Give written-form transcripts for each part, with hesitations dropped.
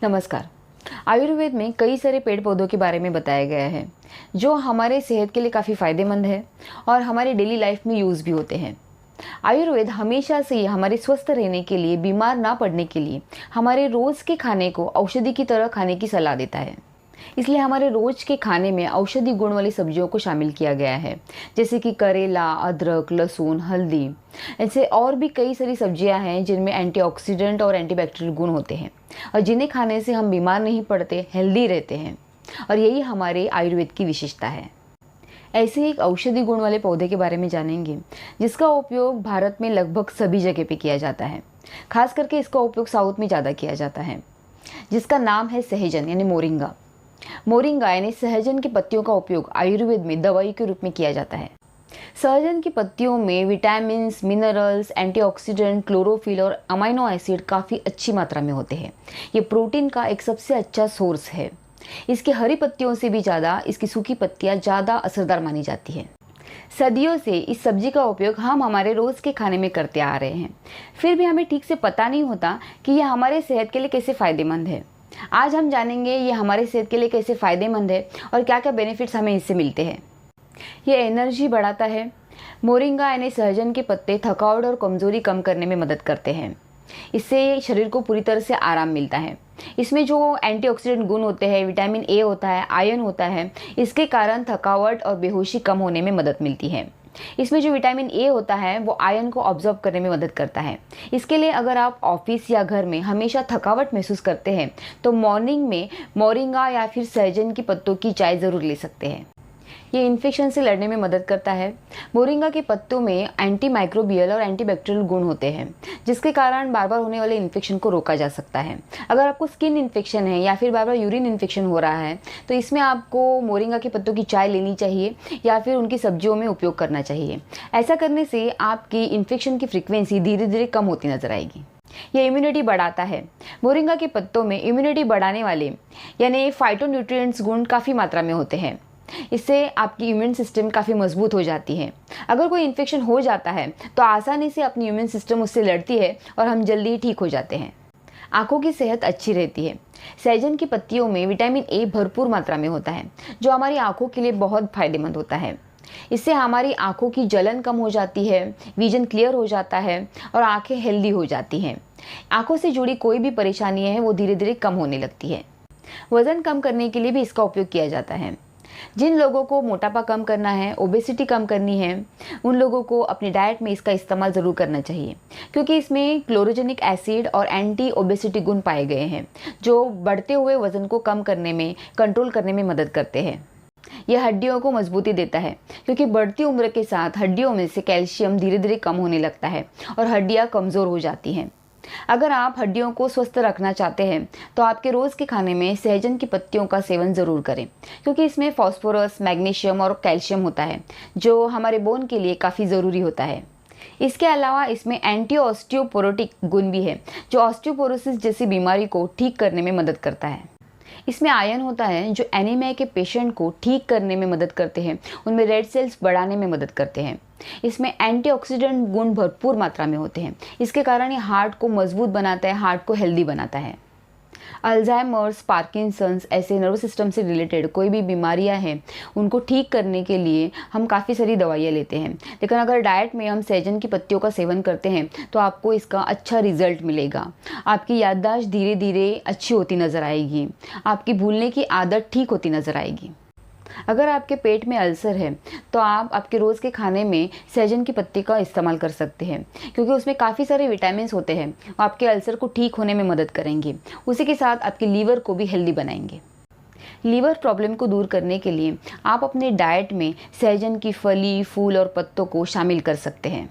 नमस्कार। आयुर्वेद में कई सारे पेड़ पौधों के बारे में बताया गया है जो हमारे सेहत के लिए काफ़ी फ़ायदेमंद है और हमारे डेली लाइफ में यूज़ भी होते हैं। आयुर्वेद हमेशा से ही हमारे स्वस्थ रहने के लिए, बीमार ना पड़ने के लिए हमारे रोज़ के खाने को औषधि की तरह खाने की सलाह देता है। इसलिए हमारे रोज के खाने में औषधि गुण वाली सब्जियों को शामिल किया गया है, जैसे कि करेला, अदरक, लहसुन, हल्दी। ऐसे और भी कई सारी सब्जियां हैं जिनमें एंटीऑक्सीडेंट और एंटीबैक्टीरियल गुण होते हैं और जिन्हें खाने से हम बीमार नहीं पड़ते, हेल्दी रहते हैं। और यही हमारे आयुर्वेद की विशेषता है। ऐसे ही एक औषधि गुण वाले पौधे के बारे में जानेंगे जिसका उपयोग भारत में लगभग सभी जगह पे किया जाता है। खास करके इसका उपयोग साउथ में ज़्यादा किया जाता है, जिसका नाम है सहजन यानी मोरिंगा। मोरिंगा यानी सहजन की पत्तियों का उपयोग आयुर्वेद में दवाई के रूप में किया जाता है। सहजन की पत्तियों में विटामिन, मिनरल्स, एंटीऑक्सीडेंट, क्लोरोफिल और अमाइनो एसिड काफ़ी अच्छी मात्रा में होते हैं। ये प्रोटीन का एक सबसे अच्छा सोर्स है। इसकी हरी पत्तियों से भी ज़्यादा इसकी सूखी पत्तियाँ ज़्यादा असरदार मानी जाती है। सदियों से इस सब्जी का उपयोग हम हमारे रोज़ के खाने में करते आ रहे हैं, फिर भी हमें ठीक से पता नहीं होता कि यह हमारे सेहत के लिए कैसे फ़ायदेमंद है। आज हम जानेंगे ये हमारे सेहत के लिए कैसे फ़ायदेमंद है और क्या क्या बेनिफिट्स हमें इससे मिलते हैं। ये एनर्जी बढ़ाता है। मोरिंगा यानी सहजन के पत्ते थकावट और कमज़ोरी कम करने में मदद करते हैं। इससे शरीर को पूरी तरह से आराम मिलता है। इसमें जो एंटीऑक्सीडेंट गुण होते हैं, विटामिन ए होता है, आयरन होता है, इसके कारण थकावट और बेहोशी कम होने में मदद मिलती है। इसमें जो विटामिन ए होता है वो आयरन को ऑब्जर्व करने में मदद करता है। इसके लिए अगर आप ऑफिस या घर में हमेशा थकावट महसूस करते हैं तो मॉर्निंग में मोरिंगा या फिर सहजन की पत्तों की चाय ज़रूर ले सकते हैं। ये इन्फेक्शन से लड़ने में मदद करता है। मोरिंगा के पत्तों में एंटी माइक्रोबियल और एंटीबैक्टीरियल गुण होते हैं, जिसके कारण बार बार होने वाले इन्फेक्शन को रोका जा सकता है। अगर आपको स्किन इन्फेक्शन है या फिर बार बार यूरिन इन्फेक्शन हो रहा है तो इसमें आपको मोरिंगा के पत्तों की चाय लेनी चाहिए या फिर उनकी सब्जियों में उपयोग करना चाहिए। ऐसा करने से आपकी इन्फेक्शन की फ्रिक्वेंसी धीरे धीरे कम होती नजर आएगी। ये इम्यूनिटी बढ़ाता है। मोरिंगा के पत्तों में इम्यूनिटी बढ़ाने वाले यानी फाइटोन्यूट्रिएंट्स गुण काफ़ी मात्रा में होते हैं। इससे आपकी इम्यून सिस्टम काफ़ी मजबूत हो जाती है। अगर कोई इन्फेक्शन हो जाता है तो आसानी से अपनी इम्यून सिस्टम उससे लड़ती है और हम जल्दी ही ठीक हो जाते हैं। आँखों की सेहत अच्छी रहती है। सहजन की पत्तियों में विटामिन ए भरपूर मात्रा में होता है, जो हमारी आँखों के लिए बहुत फायदेमंद होता है। इससे हमारी आँखों की जलन कम हो जाती है, विजन क्लियर हो जाता है और आँखें हेल्दी हो जाती हैं। आँखों से जुड़ी कोई भी परेशानी है वो धीरे धीरे कम होने लगती है। वज़न कम करने के लिए भी इसका उपयोग किया जाता है। जिन लोगों को मोटापा कम करना है, ओबेसिटी कम करनी है, उन लोगों को अपनी डाइट में इसका इस्तेमाल ज़रूर करना चाहिए, क्योंकि इसमें क्लोरोजेनिक एसिड और एंटी ओबेसिटी गुण पाए गए हैं जो बढ़ते हुए वज़न को कम करने में, कंट्रोल करने में मदद करते हैं। यह हड्डियों को मजबूती देता है, क्योंकि बढ़ती उम्र के साथ हड्डियों में से कैल्शियम धीरे धीरे कम होने लगता है और हड्डियाँ कमज़ोर हो जाती हैं। अगर आप हड्डियों को स्वस्थ रखना चाहते हैं तो आपके रोज़ के खाने में सहजन की पत्तियों का सेवन ज़रूर करें, क्योंकि इसमें फास्फोरस, मैग्नीशियम और कैल्शियम होता है जो हमारे बोन के लिए काफ़ी ज़रूरी होता है। इसके अलावा इसमें एंटी ऑस्टियोपोरोटिक गुण भी है जो ऑस्टियोपोरोसिस जैसी बीमारी को ठीक करने में मदद करता है। इसमें आयरन होता है जो एनीमिया के पेशेंट को ठीक करने में मदद करते हैं, उनमें रेड सेल्स बढ़ाने में मदद करते हैं। इसमें एंटीऑक्सीडेंट गुण भरपूर मात्रा में होते हैं। इसके कारण ये हार्ट को मजबूत बनाता है, हार्ट को हेल्दी बनाता है। अल्जाइमर्स, पार्किंसंस ऐसे नर्वस सिस्टम से रिलेटेड कोई भी बीमारियां हैं उनको ठीक करने के लिए हम काफ़ी सारी दवाइयाँ लेते हैं, लेकिन अगर डाइट में हम सहजन की पत्तियों का सेवन करते हैं तो आपको इसका अच्छा रिजल्ट मिलेगा। आपकी याददाश्त धीरे धीरे अच्छी होती नज़र आएगी, आपकी भूलने की आदत ठीक होती नज़र आएगी। अगर आपके पेट में अल्सर है तो आप आपके रोज़ के खाने में सहजन की पत्ती का इस्तेमाल कर सकते हैं, क्योंकि उसमें काफ़ी सारे विटामिन होते हैं, आपके अल्सर को ठीक होने में मदद करेंगे। उसी के साथ आपके लीवर को भी हेल्दी बनाएंगे। लीवर प्रॉब्लम को दूर करने के लिए आप अपने डाइट में सहजन की फली, फूल और पत्तों को शामिल कर सकते हैं।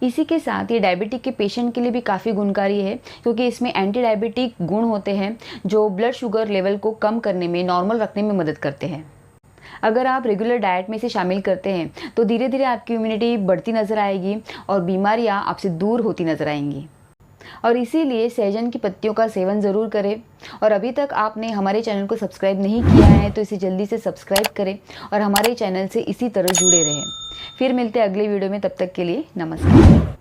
इसी के साथ ये डायबिटिक के पेशेंट के लिए भी काफ़ी गुणकारी है, क्योंकि इसमें एंटी डायबिटिक गुण होते हैं जो ब्लड शुगर लेवल को कम करने में, नॉर्मल रखने में मदद करते हैं। अगर आप रेगुलर डाइट में इसे शामिल करते हैं तो धीरे धीरे आपकी इम्यूनिटी बढ़ती नज़र आएगी और बीमारियां आपसे दूर होती नज़र आएंगी। और इसीलिए सहजन की पत्तियों का सेवन ज़रूर करें। और अभी तक आपने हमारे चैनल को सब्सक्राइब नहीं किया है तो इसे जल्दी से सब्सक्राइब करें और हमारे चैनल से इसी तरह जुड़े रहें। फिर मिलते हैं अगले वीडियो में, तब तक के लिए नमस्कार।